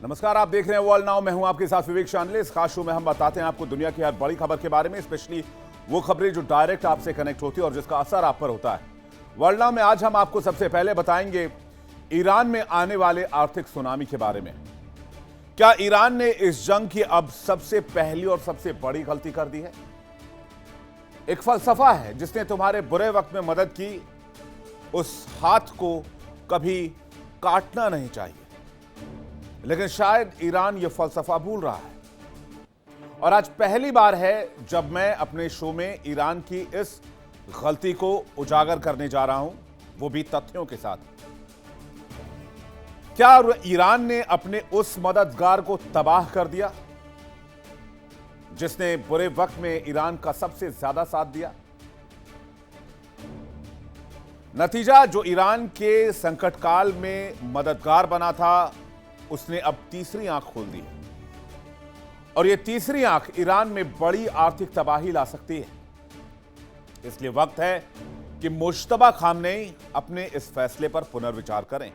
नमस्कार, आप देख रहे हैं वर्ल्ड नाउ। मैं हूं आपके साथ विवेक शानले। इस खास शो में हम बताते हैं आपको दुनिया की हर बड़ी खबर के बारे में, स्पेशली वो खबरें जो डायरेक्ट आपसे कनेक्ट होती है और जिसका असर आप पर होता है। वर्ल्ड नाउ में आज हम आपको सबसे पहले बताएंगे ईरान में आने वाले आर्थिक सुनामी के बारे में। क्या ईरान ने इस जंग की अब सबसे पहली और सबसे बड़ी गलती कर दी है? एक फलसफा है जिसने तुम्हारे बुरे वक्त में मदद की, उस हाथ को कभी काटना नहीं चाहिए। लेकिन शायद ईरान यह फलसफा भूल रहा है। और आज पहली बार है जब मैं अपने शो में ईरान की इस गलती को उजागर करने जा रहा हूं, वो भी तथ्यों के साथ। क्या ईरान ने अपने उस मददगार को तबाह कर दिया जिसने बुरे वक्त में ईरान का सबसे ज्यादा साथ दिया? नतीजा, जो ईरान के संकट काल में मददगार बना था, उसने अब तीसरी आंख खोल दी है। और यह तीसरी आंख ईरान में बड़ी आर्थिक तबाही ला सकती है। इसलिए वक्त है कि मुश्तबा खामनेई अपने इस फैसले पर पुनर्विचार करें,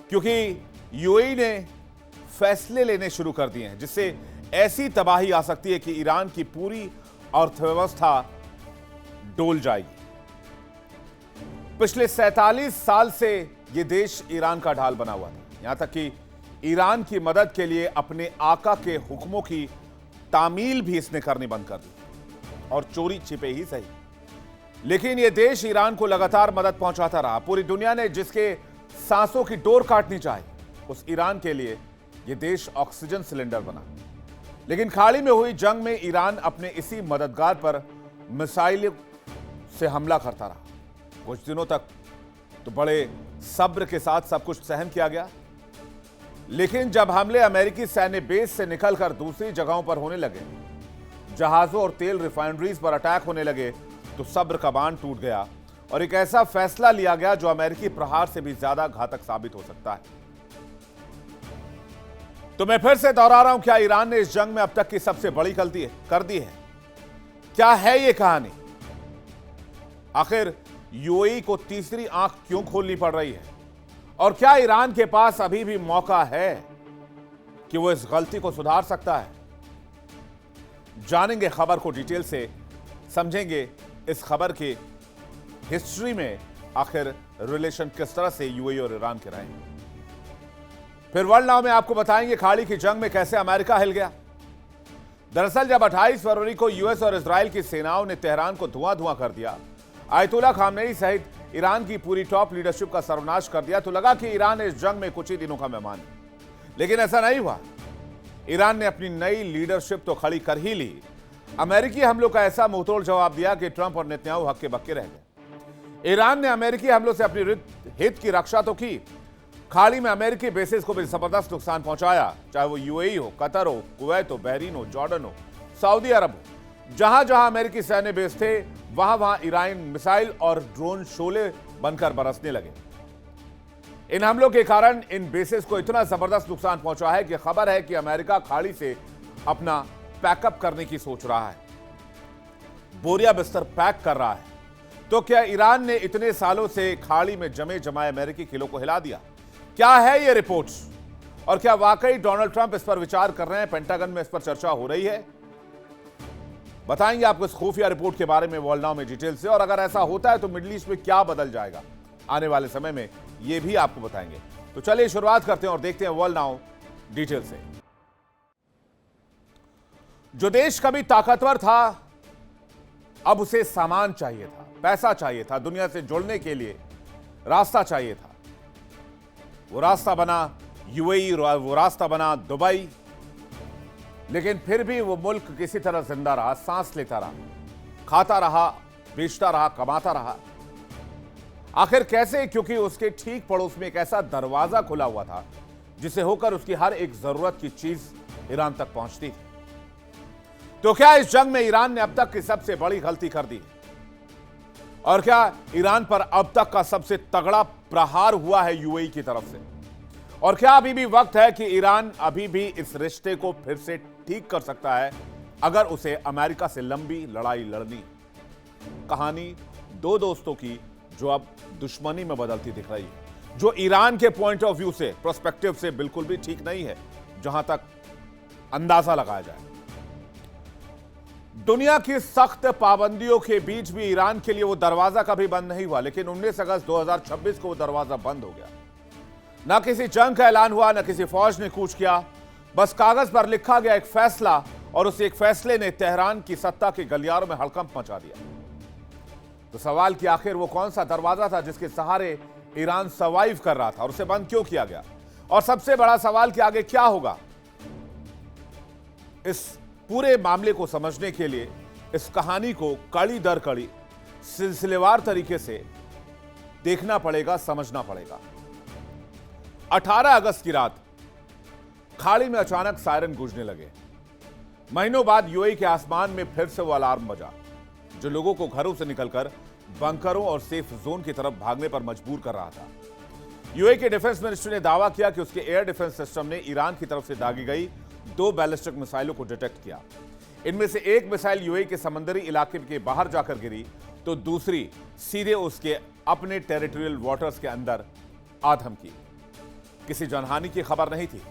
क्योंकि यूएई ने फैसले लेने शुरू कर दिए हैं जिससे ऐसी तबाही आ सकती है कि ईरान की पूरी अर्थव्यवस्था डोल जाएगी। पिछले 47 साल से यह देश ईरान का ढाल बना हुआ था, यहां तक कि ईरान की मदद के लिए अपने आका के हुक्मों की तामील भी इसने करनी बंद कर दी, और चोरी छिपे ही सही। लेकिन यह देश ईरान को लगातार मदद पहुंचाता रहा। पूरी दुनिया ने जिसके सांसों की डोर काटनी चाहिए, उस ईरान के लिए यह देश ऑक्सीजन सिलेंडर बना। लेकिन खाड़ी में हुई जंग में ईरान अपने इसी मददगार पर मिसाइल से हमला करता रहा। कुछ दिनों तक तो बड़े सब्र के साथ सब कुछ सहन किया गया, लेकिन जब हमले अमेरिकी सैन्य बेस से निकलकर दूसरी जगहों पर होने लगे, जहाजों और तेल रिफाइनरीज पर अटैक होने लगे, तो सब्र का बांध टूट गया और एक ऐसा फैसला लिया गया जो अमेरिकी प्रहार से भी ज्यादा घातक साबित हो सकता है। तो मैं फिर से दोहरा रहा हूं, क्या ईरान ने इस जंग में अब तक की सबसे बड़ी गलती कर दी है? क्या है यह कहानी? आखिर यूएई को तीसरी आंख क्यों खोलनी पड़ रही है? और क्या ईरान के पास अभी भी मौका है कि वो इस गलती को सुधार सकता है? जानेंगे खबर को डिटेल से, समझेंगे इस खबर के हिस्ट्री में आखिर रिलेशन किस तरह से यूएई और ईरान के रहे। फिर वर्ल्ड नाउ में आपको बताएंगे खाड़ी की जंग में कैसे अमेरिका हिल गया। दरअसल जब 28 फरवरी को यूएस और इजराइल की सेनाओं ने तेहरान को धुआं धुआं कर दिया, आयतुल्ला खामनेई सहित ईरान की पूरी टॉप लीडरशिप का सर्वनाश कर दिया, तो लगा कि ईरान इस जंग में कुछ ही दिनों का मेहमान है। लेकिन ऐसा नहीं हुआ। ईरान ने अपनी नई लीडरशिप तो खड़ी कर ही ली, अमेरिकी हमलों का ऐसा मुंहतोड़ जवाब दिया कि ट्रंप और नेतन्याहू हक्के बक्के रह गए। ईरान ने अमेरिकी हमलों से अपनी हित की रक्षा तो की, खाड़ी में अमेरिकी बेसिस को भी जबरदस्त नुकसान पहुंचाया, चाहे वो यूएई हो, कतर हो, कुवैत हो, बहरीन हो, जॉर्डन हो, सऊदी अरब हो। जहां जहां अमेरिकी सैन्य बेस थे, वहां वहां ईरान मिसाइल और ड्रोन शोले बनकर बरसने लगे। इन हमलों के कारण इन बेसिस को इतना जबरदस्त नुकसान पहुंचा है कि खबर है कि अमेरिका खाड़ी से अपना पैकअप करने की सोच रहा है, बोरिया बिस्तर पैक कर रहा है। तो क्या ईरान ने इतने सालों से खाड़ी में जमे जमाए अमेरिकी किलों को हिला दिया? क्या है ये रिपोर्ट्स, और क्या वाकई डोनाल्ड ट्रंप इस पर विचार कर रहे हैं? पेंटागन में इस पर चर्चा हो रही है। बताएंगे आपको इस खुफिया रिपोर्ट के बारे में वर्ल्ड नाउ में डिटेल से, और अगर ऐसा होता है तो मिडिल ईस्ट में क्या बदल जाएगा आने वाले समय में, यह भी आपको बताएंगे। तो चलिए शुरुआत करते हैं और देखते हैं वर्ल्ड नाउ डिटेल से। जो देश कभी ताकतवर था, अब उसे सामान चाहिए था, पैसा चाहिए था, दुनिया से जुड़ने के लिए रास्ता चाहिए था। वो रास्ता बना यूएई, वो रास्ता बना दुबई। लेकिन फिर भी वो मुल्क किसी तरह जिंदा रहा, सांस लेता रहा, खाता रहा, बेचता रहा, कमाता रहा। आखिर कैसे? क्योंकि उसके ठीक पड़ोस में एक ऐसा दरवाजा खुला हुआ था जिसे होकर उसकी हर एक जरूरत की चीज ईरान तक पहुंचती थी। तो क्या इस जंग में ईरान ने अब तक की सबसे बड़ी गलती कर दी? और क्या ईरान पर अब तक का सबसे तगड़ा प्रहार हुआ है यूएई की तरफ से? और क्या अभी भी वक्त है कि ईरान अभी भी इस रिश्ते को फिर से ठीक कर सकता है अगर उसे अमेरिका से लंबी लड़ाई लड़नी? कहानी दो दोस्तों की जो अब दुश्मनी में बदलती दिख रही है। जो ईरान के पॉइंट ऑफ व्यू से, प्रोस्पेक्टिव से बिल्कुल भी ठीक नहीं है, जहां तक अंदाजा लगाया जाए। दुनिया की सख्त पाबंदियों के बीच भी ईरान के लिए वो दरवाजा कभी बंद नहीं हुआ, लेकिन 19 अगस्त 2026 को वो दरवाजा बंद हो गया। ना किसी जंग का ऐलान हुआ, ना किसी फौज ने कूच किया, बस कागज पर लिखा गया एक फैसला, और उस एक फैसले ने तेहरान की सत्ता के गलियारों में हड़कंप मचा दिया। तो सवाल कि आखिर वो कौन सा दरवाजा था जिसके सहारे ईरान सर्वाइव कर रहा था, और उसे बंद क्यों किया गया? और सबसे बड़ा सवाल कि आगे क्या होगा? इस पूरे मामले को समझने के लिए इस कहानी को कड़ी दर कड़ी, सिलसिलेवार तरीके से देखना पड़ेगा, समझना पड़ेगा। 18 अगस्त की रात खाड़ी में अचानक सायरन गूंजने लगे। महीनों बाद यूएई के आसमान में फिर से वो अलार्म बजा, जो लोगों को घरों से निकलकर बंकरों और सेफ जोन की तरफ भागने पर मजबूर कर रहा था। यूएई के डिफेंस मिनिस्ट्री ने दावा किया कि उसके एयर डिफेंस सिस्टम ने ईरान की तरफ से दागी गई 2 बैलिस्टिक मिसाइलों को डिटेक्ट किया। इनमें से एक मिसाइल यूएई के समंदरी इलाके के बाहर जाकर गिरी, तो दूसरी सीधे उसके अपने टेरिटोरियल वाटर्स के अंदर आधम की। किसी जनहानि की खबर नहीं थी,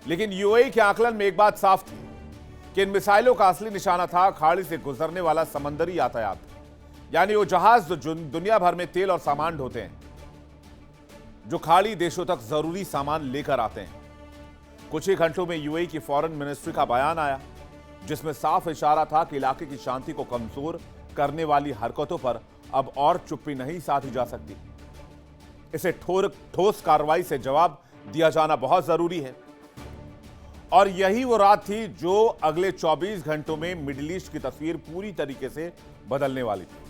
लेकिन यूएई के आकलन में एक बात साफ थी कि इन मिसाइलों का असली निशाना था खाड़ी से गुजरने वाला समंदरी यातायात, यानी वो जहाज जो दुनिया भर में तेल और सामान ढोते हैं, जो खाड़ी देशों तक जरूरी सामान लेकर आते हैं। कुछ ही घंटों में यूएई की फॉरेन मिनिस्ट्री का बयान आया, जिसमें साफ इशारा था कि इलाके की शांति को कमजोर करने वाली हरकतों पर अब और चुप्पी नहीं साधी जा सकती। इसे ठोस कार्रवाई से जवाब दिया जाना बहुत जरूरी है। और यही वो रात थी जो अगले 24 घंटों में मिडिल ईस्ट की तस्वीर पूरी तरीके से बदलने वाली थी।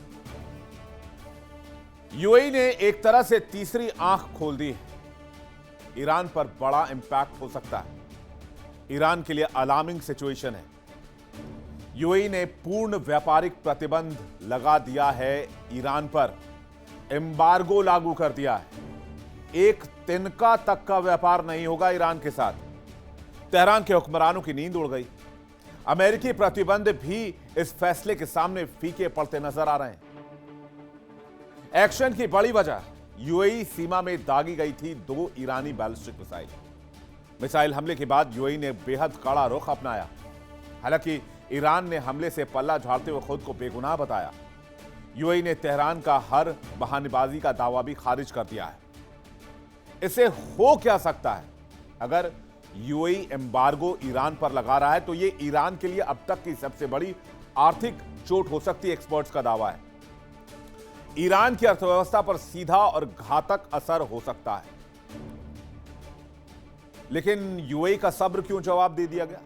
यूएई ने एक तरह से तीसरी आंख खोल दी है। ईरान पर बड़ा इंपैक्ट हो सकता है। ईरान के लिए अलार्मिंग सिचुएशन है। यूएई ने पूर्ण व्यापारिक प्रतिबंध लगा दिया है ईरान पर, एम्बार्गो लागू कर दिया है। एक तिनका तक का व्यापार नहीं होगा ईरान के साथ। तेहरान के हुक्मरानों की नींद उड़ गई। अमेरिकी प्रतिबंध भी इस फैसले के सामने फीके पड़ते नजर आ रहे हैं। एक्शन की बड़ी वजह, यूएई सीमा में दागी गई थी 2 ईरानी बैलिस्टिक मिसाइल। मिसाइल हमले के बाद यूएई ने बेहद कड़ा रुख अपनाया। हालांकि ईरान ने हमले से पल्ला झाड़ते हुए खुद को बेगुनाह बताया। यूएई ने तेहरान का हर बहानेबाजी का दावा भी खारिज कर दिया है। इसे हो क्या सकता है? अगर यूएई एम्बार्गो ईरान पर लगा रहा है तो यह ईरान के लिए अब तक की सबसे बड़ी आर्थिक चोट हो सकती है, एक्सपर्ट्स का दावा है। ईरान की अर्थव्यवस्था पर सीधा और घातक असर हो सकता है। लेकिन यूएई का सब्र क्यों जवाब दे दिया गया?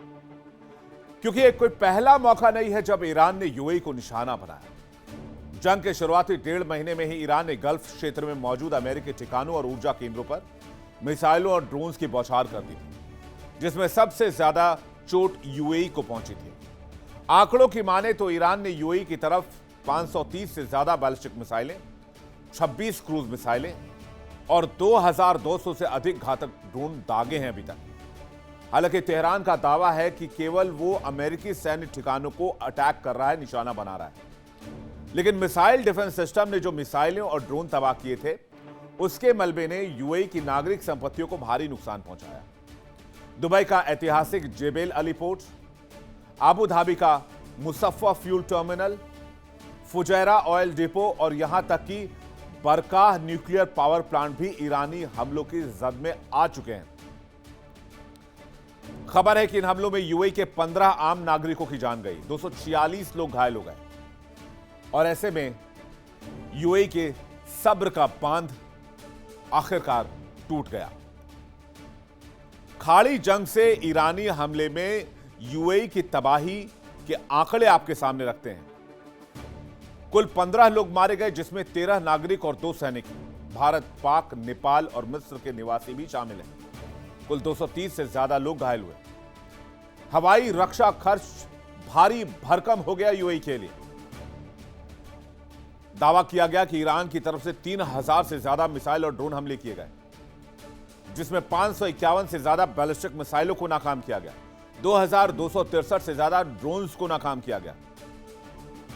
क्योंकि एक कोई पहला मौका नहीं है जब ईरान ने यूएई को निशाना बनाया। जंग के शुरुआती 1.5 महीने में ही ईरान ने गल्फ क्षेत्र में मौजूद अमेरिकी ठिकानों और ऊर्जा केंद्रों पर मिसाइलों और ड्रोन्स की बौछार कर दी थी, जिसमें सबसे ज्यादा चोट यूएई को पहुंची थी। आंकड़ों की माने तो ईरान ने यूएई की तरफ 530 से ज्यादा बैलिस्टिक मिसाइलें, 26 क्रूज मिसाइलें और 2200 से अधिक घातक ड्रोन दागे हैं अभी तक। हालांकि तेहरान का दावा है कि केवल वो अमेरिकी सैन्य ठिकानों को अटैक कर रहा है, निशाना बना रहा है। लेकिन मिसाइल डिफेंस सिस्टम ने जो मिसाइलें और ड्रोन तबाह किए थे, उसके मलबे ने यूएई की नागरिक संपत्तियों को भारी नुकसान पहुंचाया। दुबई का ऐतिहासिक Jebel Ali port, Abu Dhabi का Mussafah fuel terminal, Fujairah oil depot और यहां तक कि बरकाह न्यूक्लियर पावर प्लांट भी ईरानी हमलों की जद में आ चुके हैं। खबर है कि इन हमलों में यूएई के 15 आम नागरिकों की जान गई, 246 लोग घायल हो गए। और ऐसे में यूएई के सब्र का बांध आखिरकार टूट गया। खाड़ी जंग से ईरानी हमले में यूएई की तबाही के आंकड़े आपके सामने रखते हैं। कुल 15 लोग मारे गए, जिसमें 13 नागरिक और 2 सैनिक, भारत, पाक, नेपाल और मिस्र के निवासी भी शामिल हैं। कुल 230 से ज्यादा लोग घायल हुए। हवाई रक्षा खर्च भारी भरकम हो गया यूएई के लिए। दावा किया गया कि ईरान की तरफ से 3000 से ज्यादा मिसाइल और ड्रोन हमले किए गए, जिसमें 551 से ज्यादा बैलिस्टिक मिसाइलों को नाकाम किया गया, 2263 से ज्यादा ड्रोन्स को नाकाम किया गया,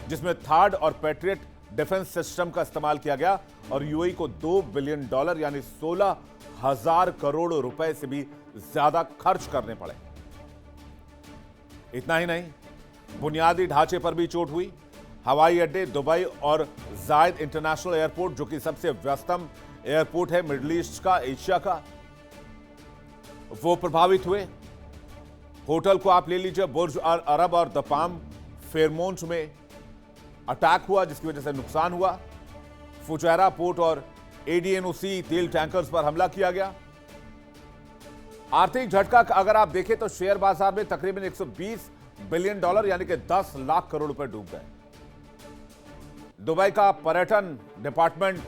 जिसमें थार्ड और पैट्रियट डिफेंस सिस्टम का इस्तेमाल किया गया और यूएई को $2 बिलियन यानी 16,000 करोड़ रुपए से भी ज्यादा खर्च करने पड़े। इतना ही नहीं, बुनियादी ढांचे पर भी चोट हुई। हवाई अड्डे दुबई और जायद इंटरनेशनल एयरपोर्ट, जो कि सबसे व्यस्तम एयरपोर्ट है मिडिल ईस्ट का, एशिया का, वो प्रभावित हुए। होटल को आप ले लीजिए, बुर्ज अरब और द पाम फेयरमोंट में अटैक हुआ जिसकी वजह से नुकसान हुआ। फुजैरा पोर्ट और एडीएनओसी तेल टैंकर्स पर हमला किया गया। आर्थिक झटका अगर आप देखें तो शेयर बाजार में तकरीबन $120 बिलियन यानी कि 10 लाख करोड़ रुपए डूब गए। दुबई का पर्यटन डिपार्टमेंट,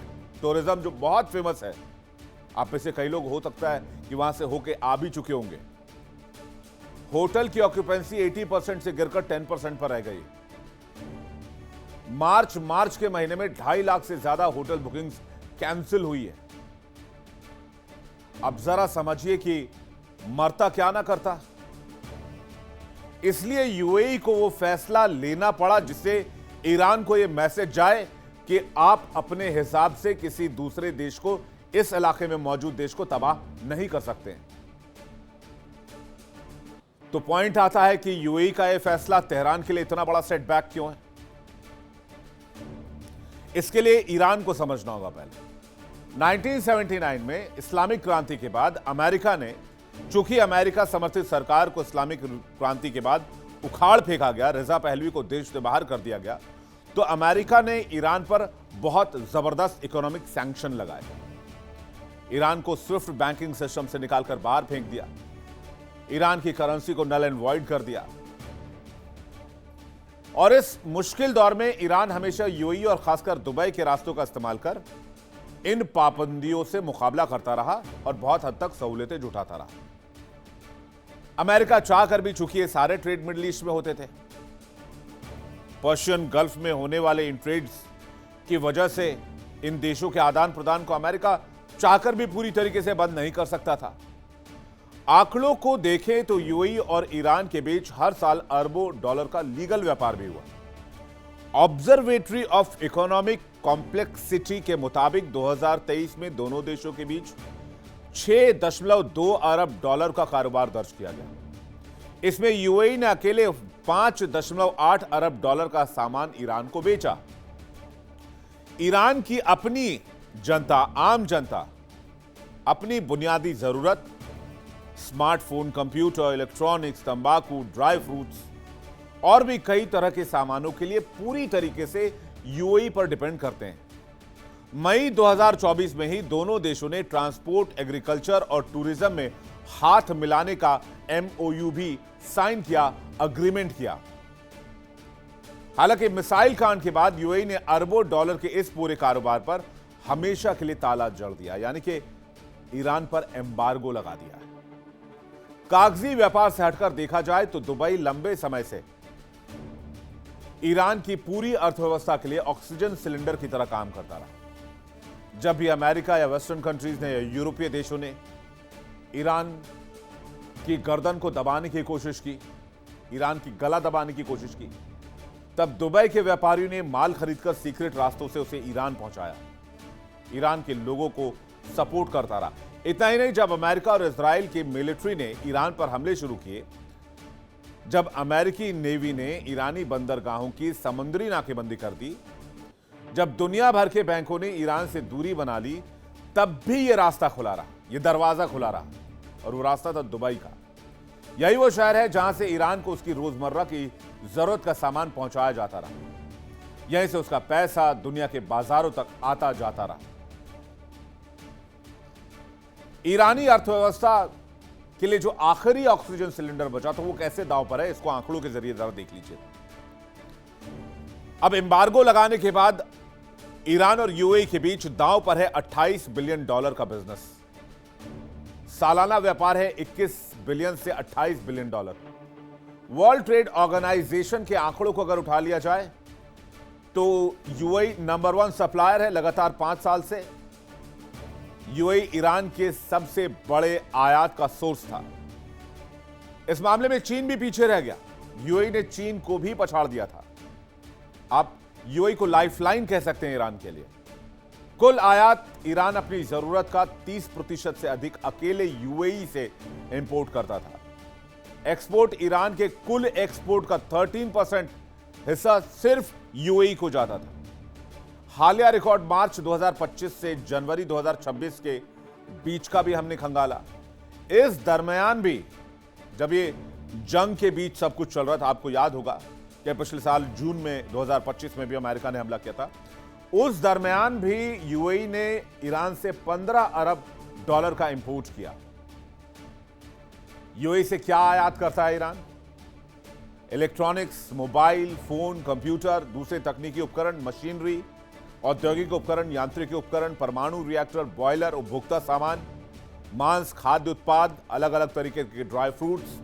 टूरिज्म जो बहुत फेमस है, आप में से कई लोग हो सकता है कि वहां से होके आ भी चुके होंगे। होटल की ऑक्यूपेंसी 80% से गिरकर 10% पर रह गई। मार्च के महीने में 2.5 लाख से ज्यादा होटल बुकिंग्स कैंसिल हुई है। अब जरा समझिए कि मरता क्या ना करता। इसलिए यूएई को वो फैसला लेना पड़ा जिससे ईरान को यह मैसेज जाए कि आप अपने हिसाब से किसी दूसरे देश को, इस इलाके में मौजूद देश को तबाह नहीं कर सकते। तो पॉइंट आता है कि यूएई का यह फैसला तेहरान के लिए इतना बड़ा सेटबैक क्यों है? इसके लिए ईरान को समझना होगा। पहले 1979 में इस्लामिक क्रांति के बाद अमेरिका ने, चूंकि अमेरिका समर्थित सरकार को इस्लामिक क्रांति के बाद उखाड़ फेंका गया, रजा पहलवी को देश से बाहर कर दिया गया, तो अमेरिका ने ईरान पर बहुत जबरदस्त इकोनॉमिक सैंक्शन लगाए। ईरान को स्विफ्ट बैंकिंग सिस्टम से निकालकर बाहर फेंक दिया। ईरान की करेंसी को नल एंड वॉइड कर दिया। और इस मुश्किल दौर में ईरान हमेशा यूएई और खासकर दुबई के रास्तों का इस्तेमाल कर इन पाबंदियों से मुकाबला करता रहा और बहुत हद तक सहूलियतें जुटाता रहा। अमेरिका चाहकर भी, चूंकि ये सारे ट्रेड मिडिल ईस्ट में होते थे, पर्शियन गल्फ में होने वाले इन ट्रेड्स की वजह से इन देशों के आदान प्रदान को अमेरिका चाहकर भी पूरी तरीके से बंद नहीं कर सकता था। आंकड़ों को देखें तो यूएई और ईरान के बीच हर साल अरबों डॉलर का लीगल व्यापार भी हुआ। ऑब्जर्वेटरी ऑफ इकोनॉमिक कॉम्प्लेक्सिटी के मुताबिक 2023 में दोनों देशों के बीच 6.2 अरब डॉलर का कारोबार दर्ज किया गया। इसमें यूएई ने अकेले 5.8 अरब डॉलर का सामान ईरान को बेचा। ईरान की अपनी जनता, आम जनता, अपनी बुनियादी जरूरत, स्मार्टफोन, कंप्यूटर, इलेक्ट्रॉनिक्स, तंबाकू, ड्राई फ्रूट्स और भी कई तरह के सामानों के लिए पूरी तरीके से यूएई पर डिपेंड करते हैं। मई 2024 में ही दोनों देशों ने ट्रांसपोर्ट, एग्रीकल्चर और टूरिज्म में हाथ मिलाने का एमओयू भी साइन किया, अग्रीमेंट किया। हालांकि मिसाइल कांड के बाद यूएई ने अरबों डॉलर के इस पूरे कारोबार पर हमेशा के लिए ताला जड़ दिया, यानी कि ईरान पर एम्बार्गो लगा दिया। कागजी व्यापार से हटकर देखा जाए तो दुबई लंबे समय से ईरान की पूरी अर्थव्यवस्था के लिए ऑक्सीजन सिलेंडर की तरह काम करता रहा। जब भी अमेरिका या वेस्टर्न कंट्रीज ने या यूरोपीय देशों ने ईरान की गर्दन को दबाने की कोशिश की, ईरान की गला दबाने की कोशिश की, तब दुबई के व्यापारियों ने माल खरीदकर सीक्रेट रास्तों से उसे ईरान पहुंचाया। ईरान के लोगों को सपोर्ट करता रहा। इतना ही नहीं, जब अमेरिका और इजराइल की मिलिट्री ने ईरान पर हमले शुरू किए, जब अमेरिकी नेवी ने ईरानी बंदरगाहों की समुद्री नाकेबंदी कर दी, जब दुनिया भर के बैंकों ने ईरान से दूरी बना ली, तब भी यह रास्ता खुला रहा, यह दरवाजा खुला रहा। और वो रास्ता था दुबई का। यही वो शहर है जहां से ईरान को उसकी रोजमर्रा की जरूरत का सामान पहुंचाया जाता रहा। यहीं से उसका पैसा दुनिया के बाजारों तक आता जाता रहा। ईरानी अर्थव्यवस्था के लिए जो आखिरी ऑक्सीजन सिलेंडर बचा तो वो कैसे दांव पर है, इसको आंकड़ों के जरिए जरा देख लीजिए। अब एम्बार्गो लगाने के बाद ईरान और यूएई के बीच दांव पर है $28 बिलियन का बिजनेस। सालाना व्यापार है 21 बिलियन से $28 बिलियन। वर्ल्ड ट्रेड ऑर्गेनाइजेशन के आंकड़ों को अगर उठा लिया जाए तो यूएई नंबर 1 सप्लायर है लगातार 5 साल से। यूएई ईरान के सबसे बड़े आयात का सोर्स था। इस मामले में चीन भी पीछे रह गया। यूएई ने चीन को भी पछाड़ दिया था। अब यूएई को लाइफलाइन कह सकते हैं ईरान के लिए। कुल आयात ईरान अपनी जरूरत का 30% से अधिक अकेले यूएई से इंपोर्ट करता था। एक्सपोर्ट ईरान के कुल एक्सपोर्ट का 13% हिस्सा सिर्फ यूएई को जाता था। हालिया रिकॉर्ड मार्च 2025 से जनवरी 2026 के बीच का भी हमने खंगाला। इस दरमियान भी जब ये जंग के बीच सब कुछ चल रहा था, आपको याद होगा कि पिछले साल जून में 2025 में भी अमेरिका ने हमला किया था, उस दरमियान भी यूएई ने ईरान से 15 अरब डॉलर का इंपोर्ट किया। यूएई से क्या आयात करता है Iran? Electronics, mobile phone, computer, दूसरे तकनीकी उपकरण, मशीनरी, औद्योगिक उपकरण, यांत्रिक उपकरण, परमाणु रिएक्टर, बॉयलर, उपभोक्ता सामान, मांस, खाद्य उत्पाद, अलग अलग तरीके के ड्राई फ्रूट्स,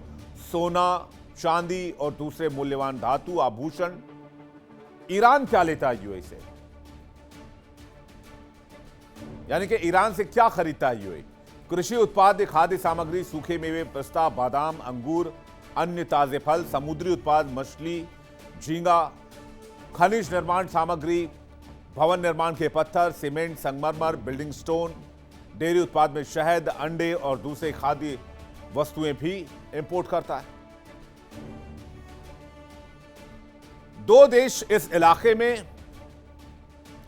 सोना, चांदी और दूसरे मूल्यवान धातु, आभूषण। ईरान क्या लेता है यूएई से? यानी कि ईरान से क्या खरीदता है यूएई? कृषि उत्पाद, खाद्य सामग्री, सूखे मेवे, पिस्ता, बादाम, अंगूर, अन्य ताजे फल, समुद्री उत्पाद, मछली, झींगा, खनिज निर्माण सामग्री, भवन निर्माण के पत्थर, सीमेंट, संगमरमर, बिल्डिंग स्टोन, डेयरी उत्पाद में शहद, अंडे और दूसरे खाद्य वस्तुएं भी इंपोर्ट करता है। दो देश इस इलाके में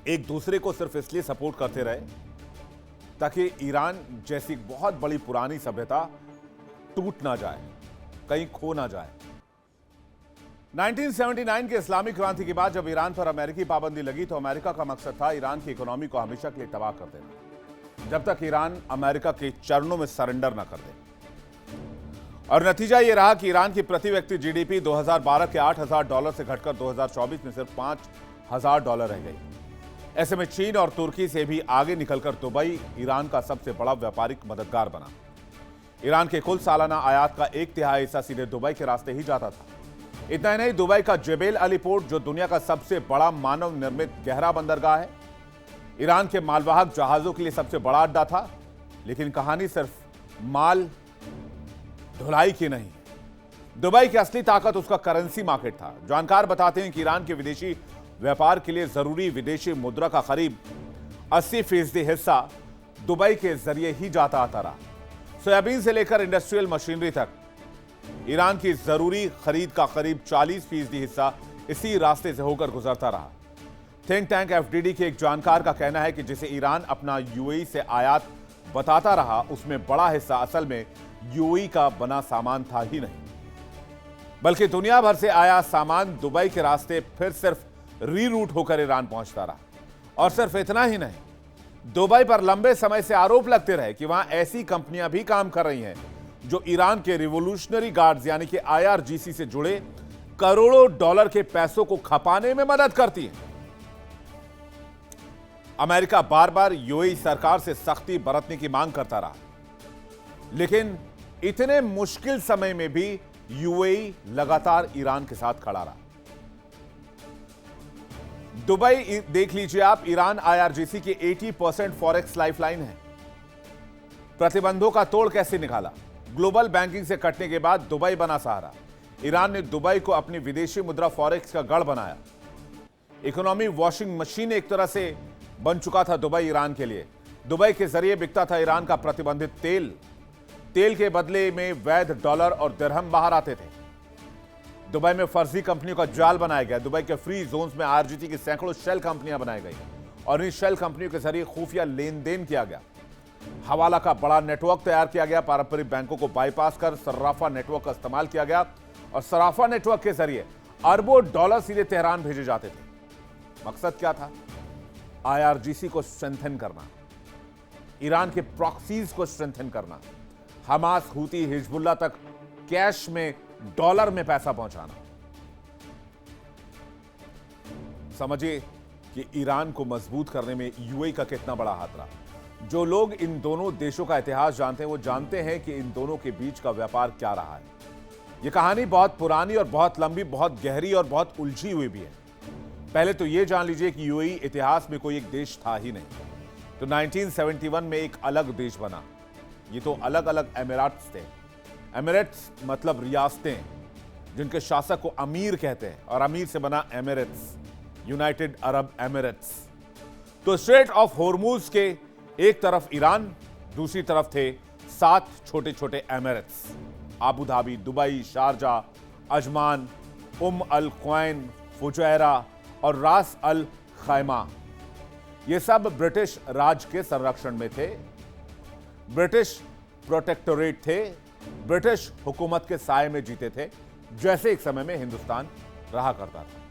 एक दूसरे को सिर्फ इसलिए सपोर्ट करते रहे ताकि ईरान जैसी बहुत बड़ी पुरानी सभ्यता टूट ना जाए, कहीं खो ना जाए। 1979 के इस्लामिक क्रांति के बाद जब ईरान पर अमेरिकी पाबंदी लगी तो अमेरिका का मकसद था ईरान की इकोनॉमी को हमेशा के लिए तबाह कर देना, जब तक ईरान अमेरिका के चरणों में सरेंडर ना कर दे। और नतीजा यह रहा कि ईरान की प्रति व्यक्ति जीडीपी 2012 के $8,000 से घटकर 2024 में सिर्फ $5,000 रह गई। ऐसे में चीन और तुर्की से भी आगे निकलकर दुबई ईरान का सबसे बड़ा व्यापारिक मददगार बना। ईरान के कुल सालाना आयात का 1/3 हिस्सा सीधे दुबई के रास्ते ही जाता था। इतना ही नहीं, दुबई का जेबेल अली पोर्ट, जो दुनिया का सबसे बड़ा मानव निर्मित गहरा बंदरगाह है, ईरान के मालवाहक जहाजों के लिए सबसे बड़ा अड्डा था। लेकिन कहानी सिर्फ माल ढुलाई की नहीं। दुबई की असली ताकत उसका करेंसी मार्केट था। जानकार बताते हैं कि ईरान के विदेशी व्यापार के लिए जरूरी विदेशी मुद्रा का करीब 80% हिस्सा दुबई के जरिए ही जाता आता रहा। सोयाबीन से लेकर इंडस्ट्रियल मशीनरी तक ईरान की जरूरी खरीद का करीब 40% हिस्सा इसी रास्ते से होकर गुजरता रहा। थिंक टैंक एफडीडी के एक जानकार का कहना है कि जिसे ईरान अपना यूएई से आयात बताता रहा, उसमें बड़ा हिस्सा असल में यूएई का बना सामान था ही नहीं, बल्कि दुनिया भर से आया सामान दुबई के रास्ते फिर सिर्फ रीरूट होकर ईरान पहुंचता रहा। और सिर्फ इतना ही नहीं, दुबई पर लंबे समय से आरोप लगते रहे कि वहां ऐसी कंपनियां भी काम कर रही हैं जो ईरान के रिवोल्यूशनरी गार्ड्स यानी कि आईआरजीसी से जुड़े करोड़ों डॉलर के पैसों को खपाने में मदद करती हैं। अमेरिका बार बार यूएई सरकार से सख्ती बरतने की मांग करता रहा, लेकिन इतने मुश्किल समय में भी यूएई लगातार ईरान के साथ खड़ा रहा। दुबई देख लीजिए आप, ईरान आईआरजीसी की 80% फॉरेक्स लाइफलाइन है। प्रतिबंधों का तोड़ कैसे निकाला? ग्लोबल बैंकिंग से कटने के बाद दुबई बना सहारा। ईरान ने दुबई को अपनी विदेशी मुद्रा फॉरेक्स का गढ़ बनाया। इकोनॉमी वॉशिंग मशीन एक तरह से बन चुका था दुबई ईरान के लिए। दुबई के जरिए बिकता था ईरान का प्रतिबंधित तेल। तेल के बदले में वैध डॉलर और दिरहम बाहर आते थे। दुबई में फर्जी कंपनियों का जाल बनाया गया। दुबई के फ्री जोन्स में आईआरजीसी की सैकड़ों शेल कंपनियां बनाई गई और इन शेल कंपनियों के जरिए खुफिया लेन देन किया गया। हवाला का बड़ा नेटवर्क तैयार किया गया। पारंपरिक बैंकों को बाईपास कर सर्राफा नेटवर्क का इस्तेमाल किया गया और सर्राफा नेटवर्क के जरिए अरबों डॉलर सीधे तेहरान भेजे जाते थे। मकसद क्या था? आईआरजीसी को स्ट्रेंथन करना, ईरान के प्रॉक्सीज को स्ट्रेंथन करना, हमास, हूती, हिजबुल्लाह तक कैश में, डॉलर में पैसा पहुंचाना। समझिए कि ईरान को मजबूत करने में यूएई का कितना बड़ा हाथ रहा। जो लोग इन दोनों देशों का इतिहास जानते हैं वो जानते हैं कि इन दोनों के बीच का व्यापार क्या रहा है। यह कहानी बहुत पुरानी और बहुत लंबी, बहुत गहरी और बहुत उलझी हुई भी है। पहले तो यह जान लीजिए कि यूएई इतिहास में कोई एक देश था ही नहीं। तो 1971 में एक अलग देश बना। ये तो अलग अलग एमिरेट्स थे। एमिरेट्स मतलब रियासतें, जिनके शासक को अमीर कहते हैं और अमीर से बना एमिरेट्स। United Arab Emirates. तो स्ट्रेट ऑफ होर्मुज के एक तरफ ईरान, दूसरी तरफ थे 7 छोटे छोटे emirates, Abu Dhabi, Dubai, Sharjah, Ajman, Al Quwain, Fujairah और रास अल खैमा। ये सब ब्रिटिश राज के संरक्षण में थे, ब्रिटिश प्रोटेक्टोरेट थे, ब्रिटिश हुकूमत के साए में जीते थे, जैसे एक समय में हिंदुस्तान रहा करता था।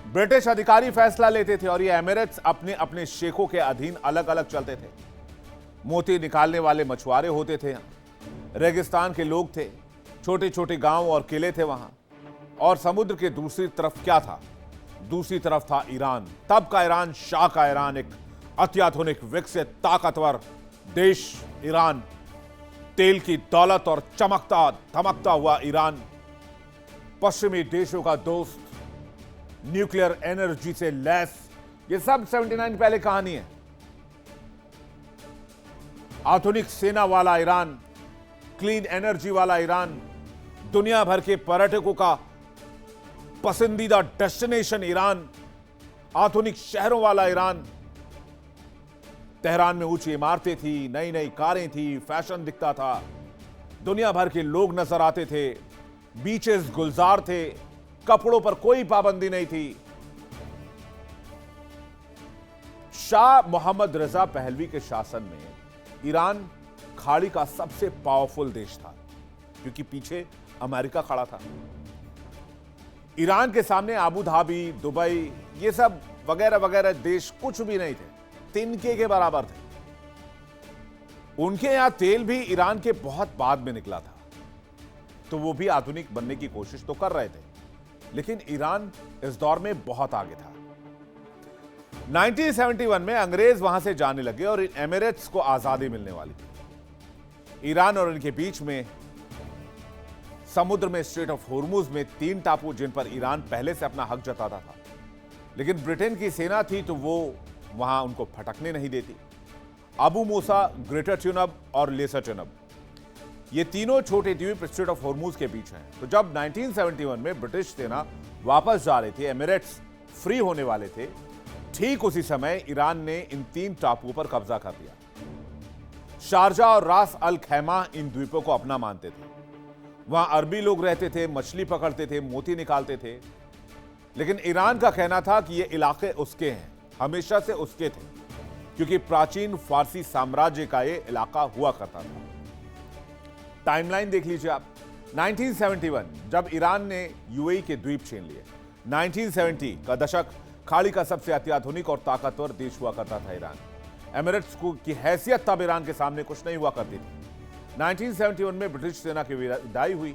ब्रिटिश अधिकारी फैसला लेते थे और ये एमिरेट्स अपने अपने शेखों के अधीन अलग अलग चलते थे। मोती निकालने वाले मछुआरे होते थे, रेगिस्तान के लोग थे, छोटे छोटे गांव और किले थे वहां। और समुद्र के दूसरी तरफ क्या था? दूसरी तरफ था ईरान। तब का ईरान, शाह का ईरान, एक अत्याधुनिक, विकसित, ताकतवर देश ईरान, तेल की दौलत और चमकता धमकता हुआ ईरान, पश्चिमी देशों का दोस्त, न्यूक्लियर एनर्जी से लैस। ये सब 79 पहले कहानी है। आधुनिक सेना वाला ईरान, क्लीन एनर्जी वाला ईरान, दुनिया भर के पर्यटकों का पसंदीदा डेस्टिनेशन ईरान, आधुनिक शहरों वाला ईरान। तेहरान में ऊंची इमारतें थी, नई नई कारें थी, फैशन दिखता था, दुनिया भर के लोग नजर आते थे, बीचेस गुलजार थे, कपड़ों पर कोई पाबंदी नहीं थी। शाह मोहम्मद रजा पहलवी के शासन में ईरान खाड़ी का सबसे पावरफुल देश था, क्योंकि पीछे अमेरिका खड़ा था। ईरान के सामने आबू धाबी, दुबई, ये सब वगैरह वगैरह देश कुछ भी नहीं थे, तिनके के बराबर थे। उनके यहां तेल भी ईरान के बहुत बाद में निकला था, तो वो भी आधुनिक बनने की कोशिश तो कर रहे थे, लेकिन ईरान इस दौर में बहुत आगे था। 1971 में अंग्रेज वहां से जाने लगे और इन एमिरेट्स को आजादी मिलने वाली थी। ईरान और इनके बीच में समुद्र में स्ट्रेट ऑफ होर्मुज में 3 टापू, जिन पर ईरान पहले से अपना हक जताता था, लेकिन ब्रिटेन की सेना थी तो वो वहां उनको फटकने नहीं देती। अबू मूसा, ग्रेटर ट्यूनब और लेसर ट्यूनब, ये तीनों छोटे द्वीप स्ट्रेट ऑफ होर्मुज के बीच हैं। तो जब 1971 में ब्रिटिश सेना वापस जा रही थी, एमिरेट्स फ्री होने वाले थे, ठीक उसी समय ईरान ने इन 3 टापुओं पर कब्जा कर लिया। शारजा और रास अल खैमा इन द्वीपों को अपना मानते थे। वहां अरबी लोग रहते थे, मछली पकड़ते थे, मोती निकालते थे, लेकिन ईरान का कहना था कि ये इलाके उसके हैं, हमेशा से उसके थे, क्योंकि प्राचीन फारसी साम्राज्य का ये इलाका हुआ करता था। टाइमलाइन देख लीजिए आप। 1971 जब ईरान ने यूएई के द्वीप छीन लिए, 1970 का दशक खाड़ी का सबसे अत्याधुनिक और ताकतवर देश हुआ करता था ईरान। एमिरेट्स की हैसियत तब ईरान के सामने कुछ नहीं हुआ करती थी। 1971 में ब्रिटिश सेना की विदाई हुई,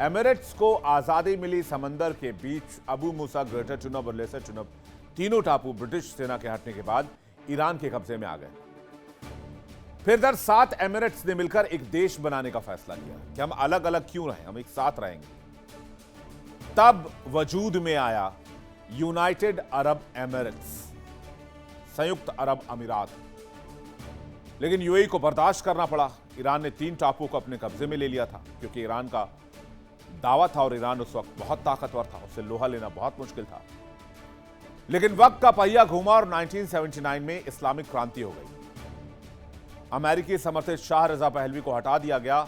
एमिरेट्स को आजादी मिली। समंदर के बीच अबू मूसा, ग्रेटर ट्यूनब और लेसर ट्यूनब, तीनों टापू ब्रिटिश सेना के हटने के बाद ईरान के कब्जे में आ गए। फिर दर 7 एमिरेट्स ने मिलकर एक देश बनाने का फैसला किया कि हम अलग अलग क्यों रहें, हम एक साथ रहेंगे। तब वजूद में आया यूनाइटेड अरब एमिरेट्स, संयुक्त अरब अमीरात। लेकिन यूएई को बर्दाश्त करना पड़ा। ईरान ने 3 टापुओं को अपने कब्जे में ले लिया था, क्योंकि ईरान का दावा था और ईरान उस वक्त बहुत ताकतवर था, उससे लोहा लेना बहुत मुश्किल था। लेकिन वक्त का पहिया घूमा और 1979 में इस्लामिक क्रांति हो गई। अमेरिकी समर्थित शाह रजा पहलवी को हटा दिया गया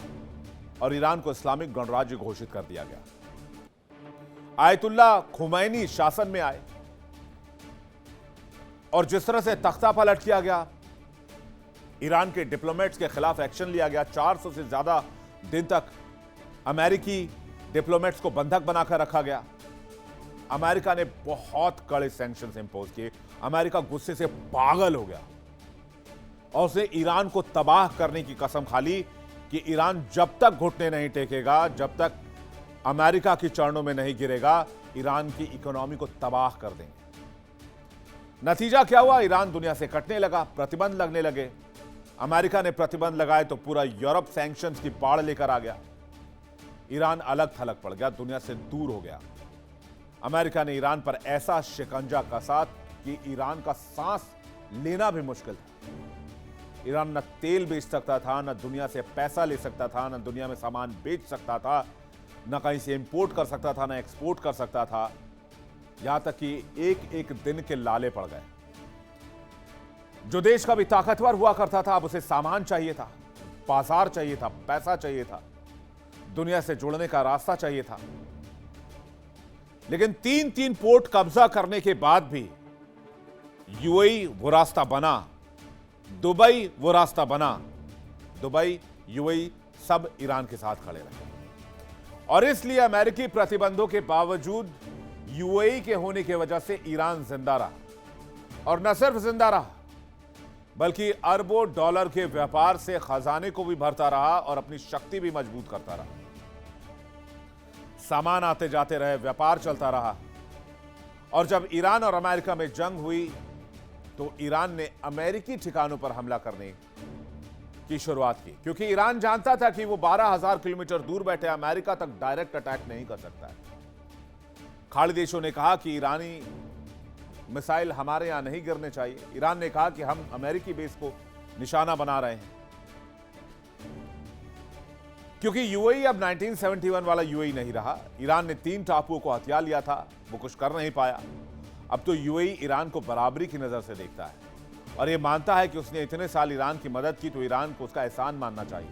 और ईरान को इस्लामिक गणराज्य घोषित कर दिया गया। आयतुल्ला खुमैनी शासन में आए और जिस तरह से तख्ता पलट किया गया, ईरान के डिप्लोमेट्स के खिलाफ एक्शन लिया गया। 400 से ज्यादा दिन तक अमेरिकी डिप्लोमेट्स को बंधक बनाकर रखा गया। अमेरिका ने बहुत कड़े सैंक्शंस इंपोज किए। अमेरिका गुस्से से पागल हो गया और उसने ईरान को तबाह करने की कसम खा ली कि ईरान जब तक घुटने नहीं टेकेगा, जब तक अमेरिका की चरणों में नहीं गिरेगा, ईरान की इकोनॉमी को तबाह कर देंगे। नतीजा क्या हुआ? ईरान दुनिया से कटने लगा, प्रतिबंध लगने लगे। अमेरिका ने प्रतिबंध लगाए तो पूरा यूरोप सैंक्शंस की पाड़ लेकर आ गया। ईरान अलग थलग पड़ गया, दुनिया से दूर हो गया। अमेरिका ने ईरान पर ऐसा शिकंजा कसा कि ईरान का सांस लेना भी मुश्किल था। ईरान न तेल बेच सकता था, न दुनिया से पैसा ले सकता था, न दुनिया में सामान बेच सकता था, न कहीं से इंपोर्ट कर सकता था, न एक्सपोर्ट कर सकता था। यहां तक कि एक एक दिन के लाले पड़ गए। जो देश कभी ताकतवर हुआ करता था, अब उसे सामान चाहिए था, बाजार चाहिए था, पैसा चाहिए था, दुनिया से जुड़ने का रास्ता चाहिए था। लेकिन तीन तीन पोर्ट कब्जा करने के बाद भी यूएई वो रास्ता बना, दुबई वो रास्ता बना। दुबई, यूएई सब ईरान के साथ खड़े रहे और इसलिए अमेरिकी प्रतिबंधों के बावजूद यूएई के होने की वजह से ईरान जिंदा रहा, और न सिर्फ जिंदा रहा बल्कि अरबों डॉलर के व्यापार से खजाने को भी भरता रहा और अपनी शक्ति भी मजबूत करता रहा। सामान आते जाते रहे, व्यापार चलता रहा। और जब ईरान और अमेरिका में जंग हुई तो ईरान ने अमेरिकी ठिकानों पर हमला करने की शुरुआत की, क्योंकि ईरान जानता था कि वो 12,000 किलोमीटर दूर बैठे अमेरिका तक डायरेक्ट अटैक नहीं कर सकता है। खाड़ी देशों ने कहा कि ईरानी मिसाइल हमारे यहां नहीं गिरने चाहिए। ईरान ने कहा कि हम अमेरिकी बेस को निशाना बना रहे हैं, क्योंकि यूएई अब 1971 वाला यूएई नहीं रहा। ईरान ने 3 टापुओं को हथिया लिया था, वो कुछ कर नहीं पाया। अब तो यूएई ईरान को बराबरी की नजर से देखता है और ये मानता है कि उसने इतने साल ईरान की मदद की तो ईरान को उसका एहसान मानना चाहिए।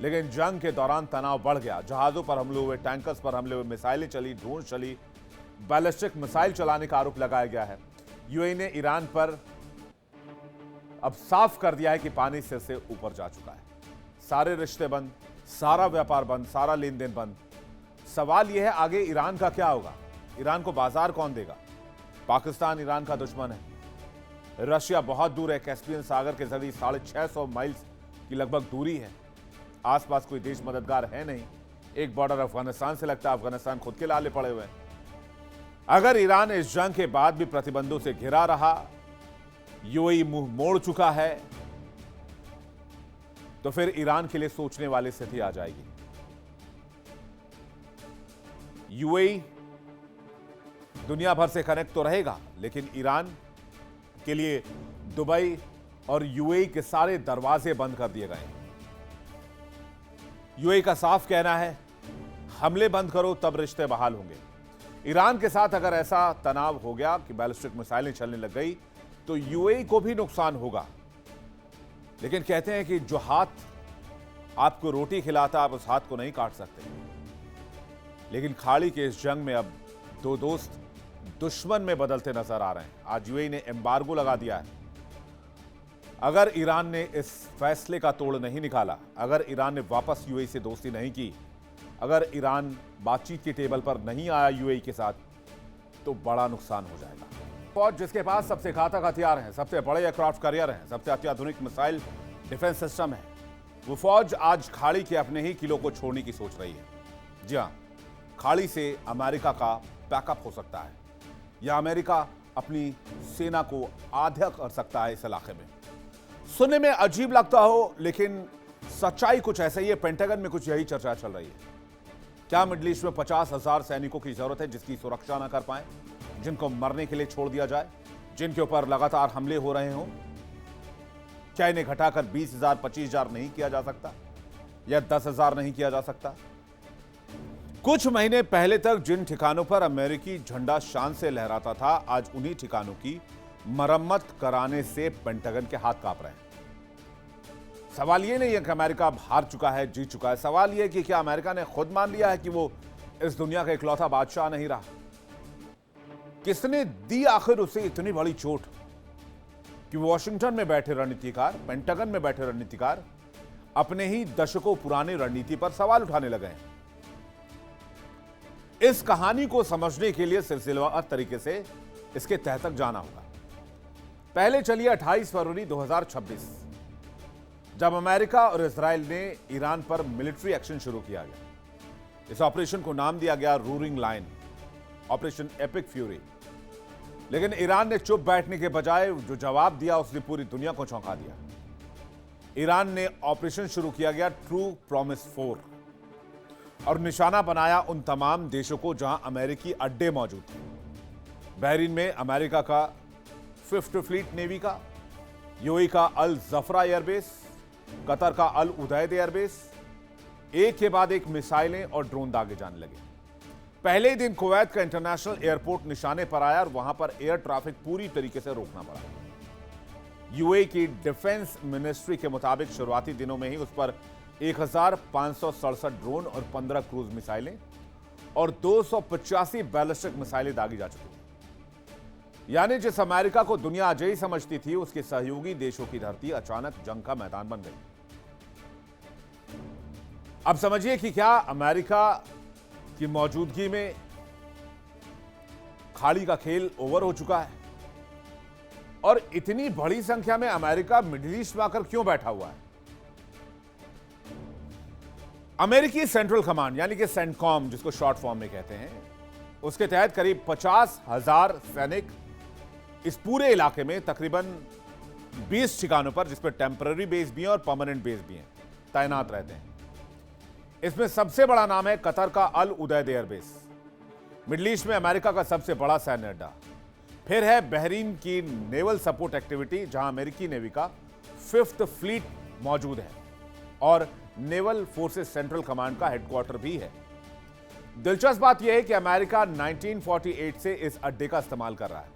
लेकिन जंग के दौरान तनाव बढ़ गया, जहाजों पर हमले हुए, टैंकर्स पर हमले हुए, मिसाइलें चली, ड्रोन चली, बैलिस्टिक मिसाइल चलाने का आरोप लगाया गया है। यूएई ने ईरान पर अब साफ कर दिया है कि पानी सिर से ऊपर जा चुका है। सारे रिश्ते बंद, सारा व्यापार बंद, सारा लेन देन बंद। सवाल यह है आगे ईरान का क्या होगा? ईरान को बाजार कौन देगा? पाकिस्तान ईरान का दुश्मन है, रशिया बहुत दूर है, कैस्पियन सागर के जरिए 650 माइल्स की लगभग दूरी है। आसपास कोई देश मददगार है नहीं। एक बॉर्डर अफगानिस्तान से लगता है, अफगानिस्तान खुद के लाले पड़े हुए हैं। अगर ईरान इस जंग के बाद भी प्रतिबंधों से घिरा रहा, यूएई मुंह मोड़ चुका है, तो फिर ईरान के लिए सोचने वाली स्थिति आ जाएगी। यूएई दुनिया भर से कनेक्ट तो रहेगा, लेकिन ईरान के लिए दुबई और यूएई के सारे दरवाजे बंद कर दिए गए। यूएई का साफ कहना है, हमले बंद करो तब रिश्ते बहाल होंगे। ईरान के साथ अगर ऐसा तनाव हो गया कि बैलिस्टिक मिसाइलें चलने लग गई तो यूएई को भी नुकसान होगा। लेकिन कहते हैं कि जो हाथ आपको रोटी खिलाता आप उस हाथ को नहीं काट सकते। लेकिन खाड़ी के इस जंग में अब दो दोस्त दुश्मन में बदलते नजर आ रहे हैं। आज यूएई ने एम्बार्गो लगा दिया है। अगर ईरान ने इस फैसले का तोड़ नहीं निकाला, अगर ईरान ने वापस यूएई से दोस्ती नहीं की, अगर ईरान बातचीत के टेबल पर नहीं आया यूएई के साथ, तो बड़ा नुकसान हो जाएगा। फौज जिसके पास सबसे घातक हथियार हैं, सबसे बड़े एयरक्राफ्ट कैरियर हैं, सबसे अत्याधुनिक मिसाइल डिफेंस सिस्टम है, वो फौज आज खाड़ी के अपने ही किलों को छोड़ने की सोच रही है। जी हां, खाड़ी से अमेरिका का बैकअप हो सकता है, या अमेरिका अपनी सेना को आधा कर सकता है इस इलाके में। सुनने में अजीब लगता हो, लेकिन सच्चाई कुछ ऐसा ही है। पेंटागन में कुछ यही चर्चा चल रही है। क्या मिडिल ईस्ट में 50,000 सैनिकों की जरूरत है जिसकी सुरक्षा ना कर पाए, जिनको मरने के लिए छोड़ दिया जाए, जिनके ऊपर लगातार हमले हो रहे हों? क्या इन्हें घटाकर 20,000, 25,000 नहीं किया जा सकता, या 10,000 नहीं किया जा सकता? कुछ महीने पहले तक जिन ठिकानों पर अमेरिकी झंडा शान से लहराता था, आज उन्हीं ठिकानों की मरम्मत कराने से पेंटागन के हाथ कांप रहे हैं। सवाल यह नहीं है कि अमेरिका अब हार चुका है, जीत चुका है। सवाल यह है कि क्या अमेरिका ने खुद मान लिया है कि वो इस दुनिया का इकलौता बादशाह नहीं रहा? किसने दी आखिर उसे इतनी बड़ी चोट कि वॉशिंगटन में बैठे रणनीतिकार, पेंटागन में बैठे रणनीतिकार अपने ही दशकों पुरानी रणनीति पर सवाल उठाने लगे हैं? इस कहानी को समझने के लिए सिलसिलेवार तरीके से इसके तह तक जाना होगा। पहले चलिए 28 फरवरी 2026, जब अमेरिका और इजराइल ने ईरान पर मिलिट्री एक्शन शुरू किया गया। इस ऑपरेशन को नाम दिया गया roaring lion, operation epic fury. लेकिन ईरान ने चुप बैठने के बजाय जो जवाब दिया उसने पूरी दुनिया को चौंका दिया। ईरान ने ऑपरेशन शुरू किया गया ट्रू प्रॉमिस 4 और निशाना बनाया उन तमाम देशों को जहां अमेरिकी अड्डे मौजूद थे। बहरीन में अमेरिका का 5th फ्लीट नेवी का, यूएई का अल जफरा एयरबेस, कतर का अल उदैद एयरबेस, एक के बाद एक मिसाइलें और ड्रोन दागे जाने लगे। पहले ही दिन कुवैत का इंटरनेशनल एयरपोर्ट निशाने पर आया और वहां पर एयर ट्रैफिक पूरी तरीके से रोकना पड़ा। यूएई की डिफेंस मिनिस्ट्री के मुताबिक शुरुआती दिनों में ही उस पर 1567 ड्रोन और 15 क्रूज मिसाइलें और 285 बैलिस्टिक मिसाइलें दागी जा चुकी थी। यानी जिस अमेरिका को दुनिया अजयी समझती थी, उसके सहयोगी देशों की धरती अचानक जंग का मैदान बन गई। अब समझिए कि क्या अमेरिका की मौजूदगी में खाड़ी का खेल ओवर हो चुका है और इतनी बड़ी संख्या में अमेरिका मिडिल ईस्ट में आकर क्यों बैठा हुआ है। अमेरिकी सेंट्रल कमांड यानी कि सेंटकॉम, जिसको शॉर्ट फॉर्म में कहते हैं, उसके तहत करीब 50,000 सैनिक इस पूरे इलाके में तकरीबन 20 ठिकानों पर, जिसमें टेम्पररी बेस भी हैं और परमानेंट बेस भी हैं, तैनात रहते हैं। इसमें सबसे बड़ा नाम है कतर का अल उदैद एयरबेस, मिडिल ईस्ट में अमेरिका का सबसे बड़ा सैन्य अड्डा। फिर है बहरीन की नेवल सपोर्ट एक्टिविटी, जहां अमेरिकी नेवी का 5th फ्लीट मौजूद है और नेवल फोर्सेस सेंट्रल कमांड का हेडक्वार्टर भी है। दिलचस्प बात यह है कि अमेरिका 1948 से इस अड्डे का इस्तेमाल कर रहा है,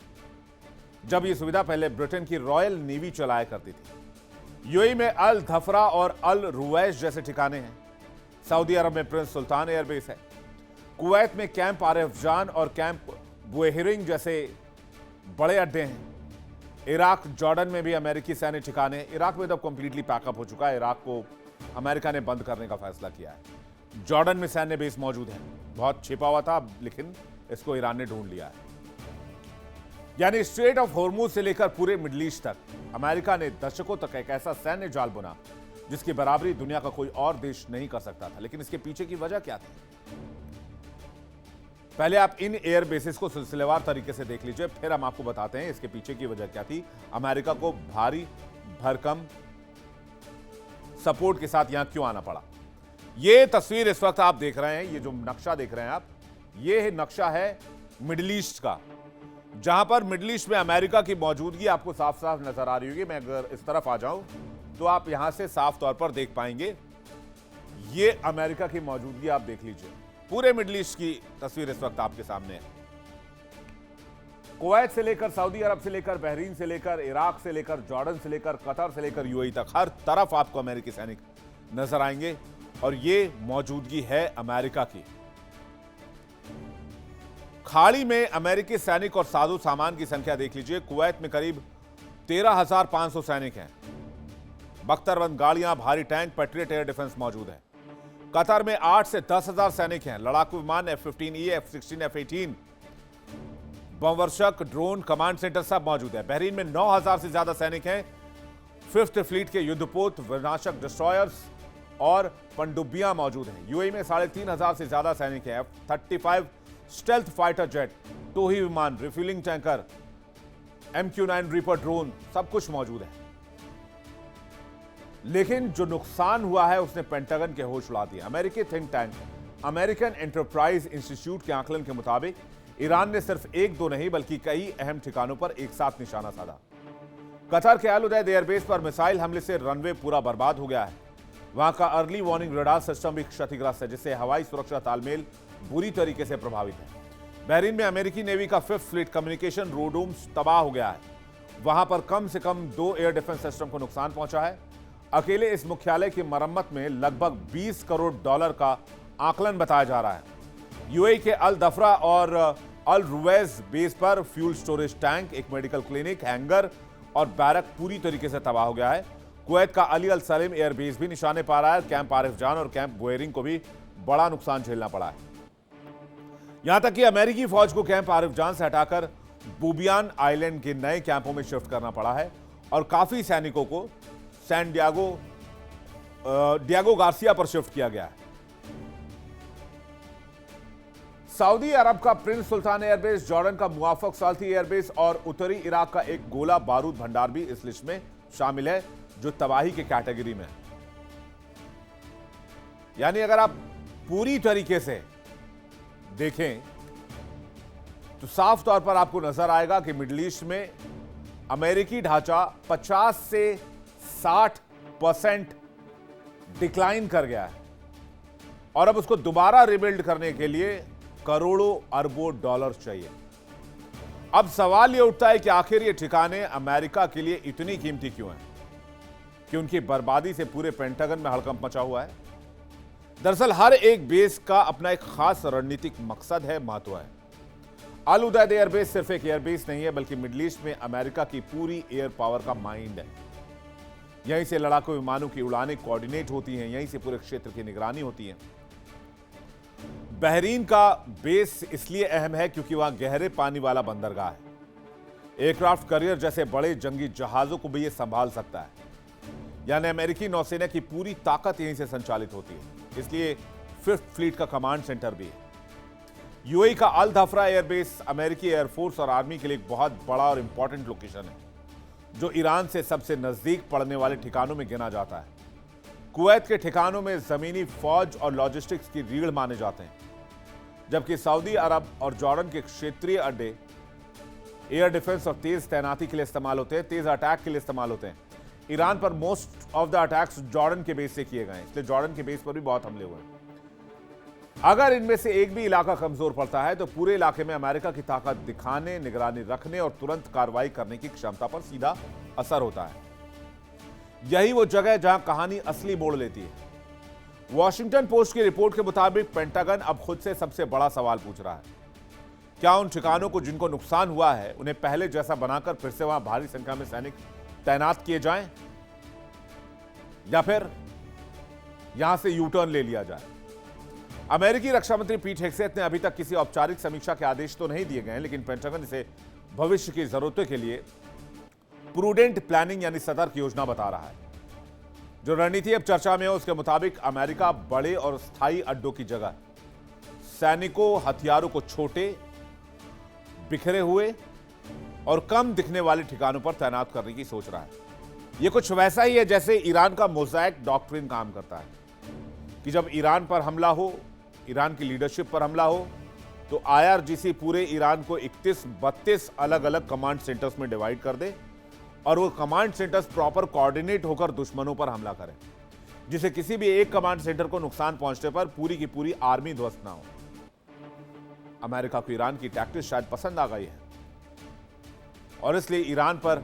जब यह सुविधा पहले ब्रिटेन की रॉयल नेवी चलाया करती थी। यूएई में अल धफरा और अल रुवैस जैसे ठिकाने हैं। सऊदी अरब में प्रिंस सुल्तान एयरबेस है। कुवैत में कैंप आरिफ जान और कैंप बुएहिरिंग जैसे बड़े अड्डे हैं। इराक, जॉर्डन में भी अमेरिकी सैन्य ठिकाने हैं। इराक में तो कंप्लीटली पैकअप हो चुका है। इराक को अमेरिका ने बंद करने का फैसला किया है। जॉर्डन में सैन्य बेस मौजूद है, बहुत छिपा हुआ था, लेकिन इसको ईरान ने ढूंढ लिया है। यानी स्ट्रेट ऑफ हॉर्मुज से लेकर पूरे मिडिल ईस्ट तक अमेरिका ने दशकों तक एक ऐसा सैन्य जाल बुना जिसकी बराबरी दुनिया का कोई और देश नहीं कर सकता था। लेकिन इसके पीछे की वजह क्या थी? पहले आप इन एयर बेसिस को सिलसिलेवार तरीके से देख लीजिए, फिर हम आपको बताते हैं इसके पीछे की वजह क्या थी। अमेरिका को भारी भरकम सपोर्ट के साथ यहां क्यों आना पड़ा। यह तस्वीर इस वक्त आप देख रहे हैं, ये जो नक्शा देख रहे हैं आप, यह नक्शा है मिडिल ईस्ट का, जहां पर मिडिल ईस्ट में अमेरिका की मौजूदगी आपको साफ साफ नजर आ रही होगी। मैं अगर इस तरफ आ जाऊं तो आप यहां से साफ तौर पर देख पाएंगे, ये अमेरिका की मौजूदगी आप देख लीजिए। पूरे मिडिल ईस्ट की तस्वीर इस वक्त आपके सामने है। कुवैत से लेकर सऊदी अरब से लेकर बहरीन से लेकर इराक से लेकर जॉर्डन से लेकर कतर से लेकर यूएई तक, हर तरफ आपको अमेरिकी सैनिक नजर आएंगे और ये मौजूदगी है अमेरिका की। खाड़ी में अमेरिकी सैनिक और साजो सामान की संख्या देख लीजिए। कुवैत में करीब 13,500 सैनिक हैं। बख्तरबंद गाड़ियां, भारी टैंक, पैट्रियट एयर डिफेंस मौजूद है। कतर में 8 से 10,000 सैनिक हैं। लड़ाकू विमान, F-15E, F-16, F-18, बमवर्षक, drone, command centre सब मौजूद है। बहरीन में 9,000 से ज्यादा सैनिक हैं। 5th फ्लीट के युद्धपोत, विनाशक डिस्ट्रॉयर्स और पनडुब्बियां मौजूद हैं। यूएई में 3,500 से ज्यादा सैनिक हैं। F-35 स्टेल्थ फाइटर जेट, टोही विमान, refuelling tanker, MQ-9 reaper drone, सब कुछ मौजूद है। लेकिन जो नुकसान हुआ है उसने पेंटागन के होश उड़ा दिए। अमेरिकी think tank American enterprise institute के आकलन के मुताबिक ईरान ने सिर्फ एक दो नहीं बल्कि कई अहम ठिकानों पर एक साथ निशाना साधा। कतर के अल उदैद एयरबेस पर मिसाइल हमले से रनवे पूरा बर्बाद हो गया है। वहां का अर्ली वार्निंग रडार सिस्टम भी क्षतिग्रस्त है, जिससे हवाई सुरक्षा तालमेल बुरी तरीके से प्रभावित है। बहरीन में अमेरिकी नेवी का 5th फ्लीट कम्युनिकेशन रोडूम तबाह हो गया है। वहां पर कम से कम 2 एयर डिफेंस सिस्टम को नुकसान पहुंचा है। अकेले इस मुख्यालय की मरम्मत में लगभग $20 करोड़ का आकलन बताया जा रहा है। यूएई के अल दफरा और अल रुवैस बेस पर फ्यूल स्टोरेज टैंक, एक मेडिकल क्लिनिक, हैंगर और बैरक पूरी तरीके से तबाह हो गया है। कुवैत का अली अल सलीम एयरबेस भी निशाने पा रहा है। कैंप आरिफ जान और कैंप बुएरिंग को भी बड़ा नुकसान झेलना पड़ा है। यहां तक कि अमेरिकी फौज को कैंप आरिफ जान से हटाकर बुबियान आइलैंड के नए कैंपों में शिफ्ट करना पड़ा है और काफी सैनिकों को सैन डियागो गार्सिया पर शिफ्ट किया गया है। सऊदी अरब का प्रिंस सुल्तान एयरबेस, जॉर्डन का मुआफक साल्ती एयरबेस और उत्तरी इराक का एक गोला बारूद भंडार भी इस लिस्ट में शामिल है, जो तबाही के कैटेगरी में है। यानी अगर आप पूरी तरीके से देखें तो साफ तौर पर आपको नजर आएगा कि मिडिल ईस्ट में अमेरिकी ढांचा 50 से 60% डिक्लाइन कर गया है और अब उसको दोबारा रिबिल्ड करने के लिए करोड़ों अरबों डॉलर चाहिए। अब सवाल यह उठता है कि आखिर ये ठिकाने अमेरिका के लिए इतनी कीमती क्यों हैं? कि उनकी बर्बादी से पूरे पेंटागन में हड़कंप मचा हुआ है। दरअसल हर एक बेस का अपना एक खास रणनीतिक मकसद है, महत्व है। अल उदैद एयरबेस सिर्फ एक एयरबेस नहीं है, बल्कि मिडिल ईस्ट में अमेरिका की पूरी एयर पावर का माइंड है। यहीं से लड़ाकू विमानों की उड़ानें कोऑर्डिनेट होती हैं, यहीं से पूरे क्षेत्र की निगरानी होती है। बहरीन का बेस इसलिए अहम है क्योंकि वहां गहरे पानी वाला बंदरगाह है। एयरक्राफ्ट कैरियर जैसे बड़े जंगी जहाजों को भी यह संभाल सकता है। यानी अमेरिकी नौसेना की पूरी ताकत यहीं से संचालित होती है। इसलिए फिफ्थ फ्लीट का कमांड सेंटर भी है। यूएई का अल धफ्रा एयरबेस अमेरिकी एयरफोर्स और आर्मी के लिए एक बहुत बड़ा और इंपॉर्टेंट लोकेशन है, जो ईरान से सबसे नजदीक पड़ने वाले ठिकानों में गिना जाता है। कुवैत के ठिकानों में जमीनी फौज और लॉजिस्टिक्स की रीढ़ माने जाते हैं, जबकि सऊदी अरब और जॉर्डन के क्षेत्रीय अड्डे एयर डिफेंस और तेज तैनाती के लिए इस्तेमाल होते हैं, तेज अटैक के लिए इस्तेमाल होते हैं। ईरान पर most of the attacks Jordan के बेस से किए गए हैं, इसलिए जॉर्डन के बेस पर भी बहुत हमले हुए हैं। अगर इनमें से एक भी इलाका कमजोर पड़ता है तो पूरे इलाके में अमेरिका की ताकत दिखाने, निगरानी रखने और तुरंत कार्रवाई करने की क्षमता पर सीधा असर होता है। यही वो जगह जहां कहानी असली मोड़ लेती है। वॉशिंगटन पोस्ट की रिपोर्ट के मुताबिक पेंटागन अब खुद से सबसे बड़ा सवाल पूछ रहा है, क्या उन ठिकानों को जिनको नुकसान हुआ है उन्हें पहले जैसा बनाकर फिर से वहां भारी संख्या में सैनिक तैनात किए जाएं, या फिर यहां से यू टर्न ले लिया जाए? अमेरिकी रक्षा मंत्री पीट हेग्सेथ ने अभी तक किसी औपचारिक समीक्षा के आदेश तो नहीं दिए गए, लेकिन पेंटागन इसे भविष्य की जरूरतों के लिए प्रूडेंट प्लानिंग यानी सतर्क योजना बता रहा है। जो रणनीति अब चर्चा में है उसके मुताबिक अमेरिका बड़े और स्थायी अड्डों की जगह सैनिकों, हथियारों को छोटे, बिखरे हुए और कम दिखने वाले ठिकानों पर तैनात करने की सोच रहा है। यह कुछ वैसा ही है जैसे ईरान का मोज़ैक डॉक्ट्रिन काम करता है कि जब ईरान पर हमला हो, ईरान की लीडरशिप पर हमला हो, तो आईआरजीसी पूरे ईरान को 31-32 अलग अलग कमांड सेंटर्स में डिवाइड कर दे और वो कमांड सेंटर्स प्रॉपर कोऑर्डिनेट होकर दुश्मनों पर हमला करें, जिसे किसी भी एक कमांड सेंटर को नुकसान पहुंचने पर पूरी की पूरी आर्मी ध्वस्त ना हो। अमेरिका को ईरान की टैक्टिक्स शायद पसंद आ गई है और इसलिए ईरान पर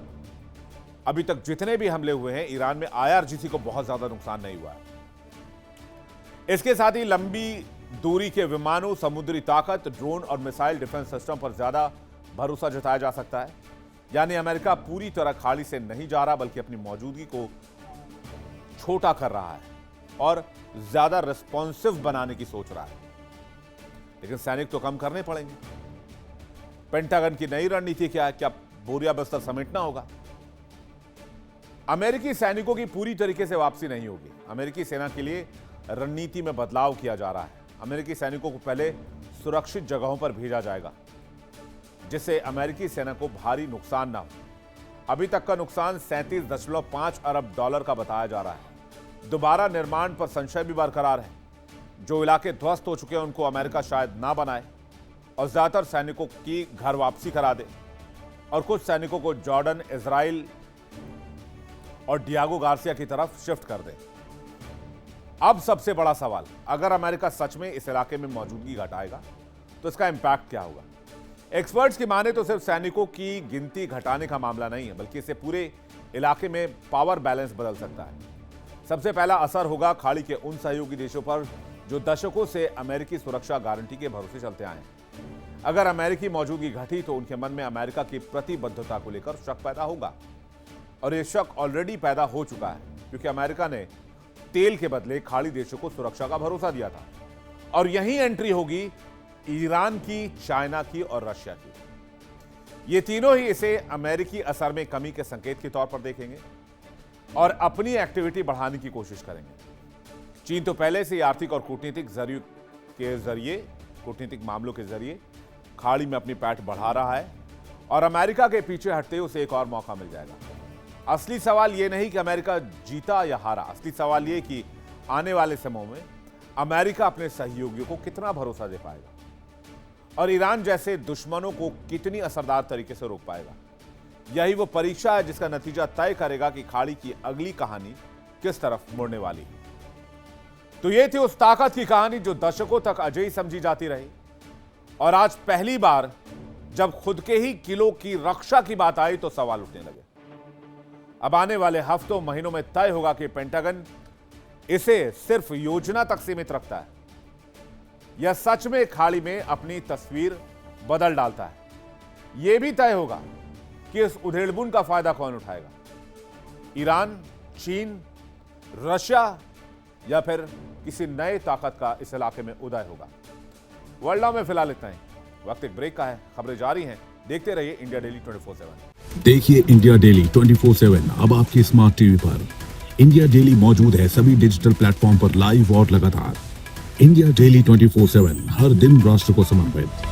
अभी तक जितने भी हमले हुए हैं, ईरान में आईआरजीसी को बहुत ज्यादा नुकसान नहीं हुआ है। इसके साथ ही लंबी दूरी के विमानों, समुद्री ताकत, ड्रोन और मिसाइल डिफेंस सिस्टम पर ज्यादा भरोसा जताया जा सकता है। यानी अमेरिका पूरी तरह खाड़ी से नहीं जा रहा, बल्कि अपनी मौजूदगी को छोटा कर रहा है और ज्यादा रिस्पॉन्सिव बनाने की सोच रहा है। लेकिन सैनिक तो कम करने पड़ेंगे। पेंटागन की नई रणनीति क्या है? क्या बोरिया बस्तर समेटना होगा? अमेरिकी सैनिकों की पूरी तरीके से वापसी नहीं होगी। अमेरिकी सेना के लिए रणनीति में बदलाव किया जा रहा है। अमेरिकी सैनिकों को पहले सुरक्षित जगहों पर भेजा जाएगा, जिससे अमेरिकी सेना को भारी नुकसान ना हो। अभी तक का नुकसान 37.5 अरब डॉलर का बताया जा रहा है। दोबारा निर्माण पर संशय भी बरकरार है। जो इलाके ध्वस्त हो चुके हैं उनको अमेरिका शायद ना बनाए और ज्यादातर सैनिकों की घर वापसी करा दे और कुछ सैनिकों को जॉर्डन, इजराइल और डियागो गार्सिया की तरफ शिफ्ट कर दे। अब सबसे बड़ा सवाल, अगर अमेरिका सच में इस इलाके में मौजूदगी घटाएगा तो इसका इंपैक्ट क्या होगा? एक्सपर्ट्स की माने तो सिर्फ सैनिकों की गिनती घटाने का मामला नहीं है, बल्कि इससे पूरे इलाके में पावर बैलेंस बदल सकता है। सबसे पहला असर होगा खाड़ी के उन सहयोगी देशों पर जो दशकों से अमेरिकी सुरक्षा गारंटी के भरोसे चलते आए हैं। अगर अमेरिकी मौजूदगी घटी तो उनके मन में अमेरिका की प्रतिबद्धता को लेकर शक पैदा होगा, और यह शक ऑलरेडी पैदा हो चुका है, क्योंकि अमेरिका ने तेल के बदले खाड़ी देशों को सुरक्षा का भरोसा दिया था। और यही एंट्री होगी ईरान की, चाइना की और रशिया की। ये तीनों ही इसे अमेरिकी असर में कमी के संकेत के तौर पर देखेंगे और अपनी एक्टिविटी बढ़ाने की कोशिश करेंगे। चीन तो पहले से ही आर्थिक और कूटनीतिक मामलों के जरिए खाड़ी में अपनी पैठ बढ़ा रहा है और अमेरिका के पीछे हटते उसे एक और मौका मिल जाएगा। असली सवाल यह नहीं कि अमेरिका जीता या हारा, असली सवाल यह कि आने वाले समय में अमेरिका अपने सहयोगियों को कितना भरोसा दे पाएगा और ईरान जैसे दुश्मनों को कितनी असरदार तरीके से रोक पाएगा। यही वो परीक्षा है जिसका नतीजा तय करेगा कि खाड़ी की अगली कहानी किस तरफ मुड़ने वाली है। तो यह थी उस ताकत की कहानी जो दशकों तक अजयी समझी जाती रही और आज पहली बार जब खुद के ही किलो की रक्षा की बात आई तो सवाल उठने लगे। अब आने वाले हफ्तों महीनों में तय होगा कि पेंटागन इसे सिर्फ योजना तक सीमित रखता है या सच में खाड़ी में अपनी तस्वीर बदल डालता है। यह भी तय होगा कि इस उधेड़बुन का फायदा कौन उठाएगा, ईरान, चीन, रशिया या फिर किसी नए ताकत का इस इलाके में उदय होगा। वर्ल्ड नाउ में फिलहाल इतना ही। वक्त एक ब्रेक का है, खबरें जारी हैं, देखते रहिए इंडिया डेली 24/7। देखिए इंडिया डेली 24/7 अब आपकी स्मार्ट टीवी पर। इंडिया डेली मौजूद है सभी डिजिटल प्लेटफॉर्म पर लाइव और लगातार। इंडिया डेली 24/7 हर दिन राष्ट्र को समर्पित।